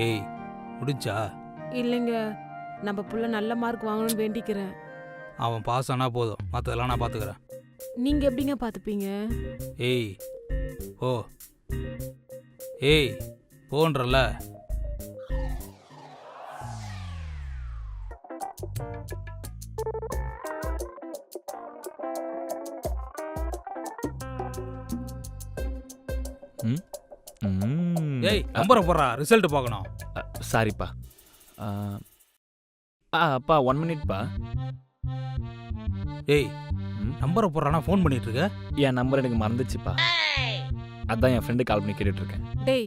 ஏய் முடிச்சா? இல்லைங்க, நம்ம புள்ள நல்ல மார்க் வாங்கணும்னு வேண்டிக்கிறேன். அவன் பாஸ் ஆனால் போதும், மற்றதெல்லாம் நான் பார்த்துக்கிறேன். நீங்க எப்படிங்க பார்த்துப்பீங்க? ஏய் ஓ ஏய் போன்றல. ஏய் நம்பரை போடுறா, ரிசல்ட் பார்க்கணும். சாரிப்பா. அப்பா 1 மினிட்ப்பா. ஏய் நம்பரை போடுறானா ஃபோன் பண்ணிட்டு இருக்க? என் நம்பர் எனக்கு மறந்துச்சுப்பா. அதான் என் ஃப்ரெண்டு கால் பண்ணி கேட்டுட்டு இருக்கேன். டேய்,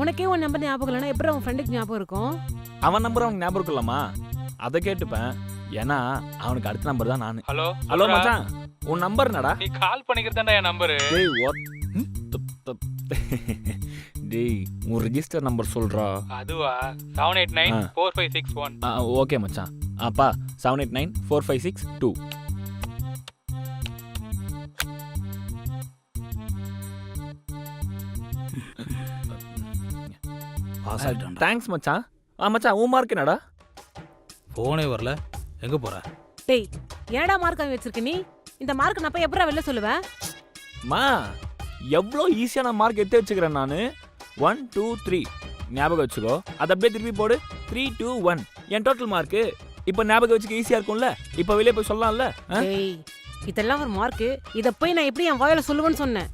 உனக்கே உன் நம்பர் ஞாபகம் இல்லைன்னா எப்படி உன் ஃப்ரெண்டுக்கு ஞாபகம் இருக்கும்? அவன் நம்பர் அவனுக்கு ஞாபகம் இருக்குல்லம்மா, அதை கேட்டுப்பேன். ஏன்னா அவனுக்கு அடுத்த நம்பர் தான் நான். ஹலோ ஹலோ மச்சான், உன் நம்பர் என்னடா? நீ கால் பண்ணிக்கிறதாண்டா என் நம்பரு. டேய் டேய் உன் ரெஜிஸ்டர் நம்பர் சொல்றா. அதுவா 789456 ஓகே மச்சான். அப்பா 789456 பாஸ் ஆகிட்டான். தேங்க்ஸ் மச்சான். மச்சான் உன் மார்க் என்னடா? ஃபோனே வரல, எங்கே போகிற? டேய், என்னடா மார்க் வாங்கி வச்சிருக்க நீ? இந்த மார்க் நான் போய் எப்படா வெளில சொல்லுவேன்? மா எவ்வளோ ஈஸியான மார்க் எடுத்து வச்சுக்கிறேன் நான். 1 2 3 ஞாபகம் வச்சுக்கோ. அதை அப்படியே திருப்பி போடு. 3 2 1 என் டோட்டல் மார்க்கு. இப்போ ஞாபகம் வச்சுக்க ஈஸியாக இருக்கும்ல. இப்போ வெளியே போய் சொல்லலாம்ல. டேய், இதெல்லாம் ஒரு மார்க். இதை போய் நான் எப்படி என் வாயில சொல்லுவேன்னு சொன்னேன்.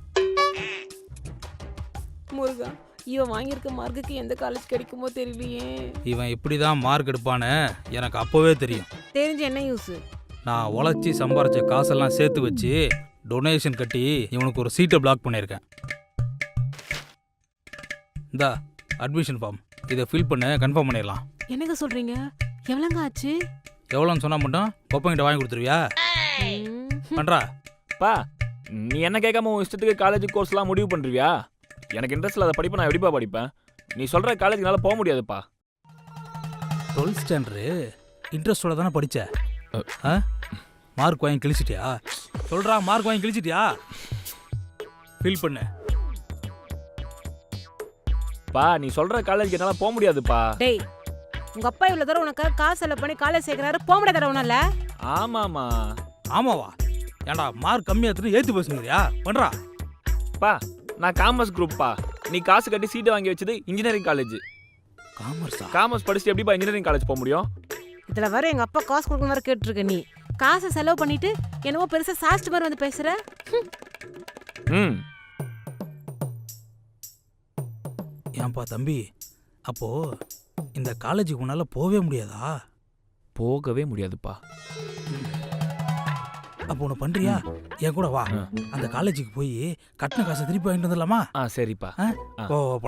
முருகா, இவன் வாங்கியிருக்க மார்க்குக்கு எந்த காலேஜ் கிடைக்குமோ தெரியலையே. இவன் இப்படி தான் மார்க் எடுப்பான்னு எனக்கு அப்போவே தெரியும். தெரிஞ்சு என்ன யூஸ்? நான் உழைச்சி சம்பாரிச்ச காசெல்லாம் சேர்த்து வச்சு டொனேஷன் கட்டி இவனுக்கு ஒரு சீட்டை பிளாக் பண்ணியிருக்கேன். இந்தா அட்மிஷன் ஃபார்ம், இதை ஃபில் பண்ண கன்ஃபார்ம் பண்ணிடலாம். என்னங்க சொல்றீங்க? எவ்வளோங்க ஆச்சு? எவ்வளோன்னு சொன்னால் மட்டும் பப்பங்கிட்ட வாங்கி கொடுத்துருவியா? பண்ணுறா. பா நீ என்ன கேட்காம உன் இஷ்டத்துக்கு காலேஜ் கோர்ஸ்லாம் முடிவு பண்ணுறியா? எனக்கு இன்ட்ரெஸ்ட் இல்லாத படிப்பை நான் எப்படிப்பா படிப்பேன்? நீ சொல்கிற காலேஜ் என்னால் போக முடியாதுப்பா. 12th ஸ்டாண்டர்டு இன்ட்ரெஸ்டோட தானே படித்த? மார்க் வாங்கி கிழிச்சிட்டியா? சொல்கிறா, மார்க் வாங்கி கிழிச்சிட்டியா? ஃபில் பண்ணு. பா நீ சொல்கிற காலேஜ்க்கு என்னால் போக முடியாதுப்பா. டேய், உங்க அப்பா இவ்வளவு தூரம் உனக்கு காசு செலவு பண்ணி காலேஜ் சேர்க்கறாரு, போக முடியாத உனால? ஆமாம்மா. ஆமாவா? ஏன்டா மார்க் கம்மியாத்துன்னு ஏற்றி பேசுங்கிறியா? பண்ணுறா. பா நான் காமர்ஸ் குரூப்பா. நீ காசு கட்டி சீட்டை வாங்கி வச்சது இன்ஜினியரிங் காலேஜ். காமர்ஸா? காமர்ஸ் படிச்சுட்டு எப்படிப்பா இன்ஜினியரிங் காலேஜ் போக முடியும்? இதுல வர எங்க அப்பா காசு கொடுக்கணும் வர கேட்டுருக்க. நீ காசை செலவு பண்ணிட்டு என்னவோ பெருசா சாஸ்ட் மாதிரி வந்து பேசுற. ம் ஏன்பா தம்பி, அப்போ இந்த காலேஜுக்கு உன்னால போகவே முடியாதா? போகவே முடியாதுப்பா. அப்போ ஒன்று பண்ணுறியா? என் கூட வா, அந்த காலேஜுக்கு போய் கட்டின காசை திருப்பி வாங்கிட்டு வந்துடலாமா? சரிப்பா. போலாம்.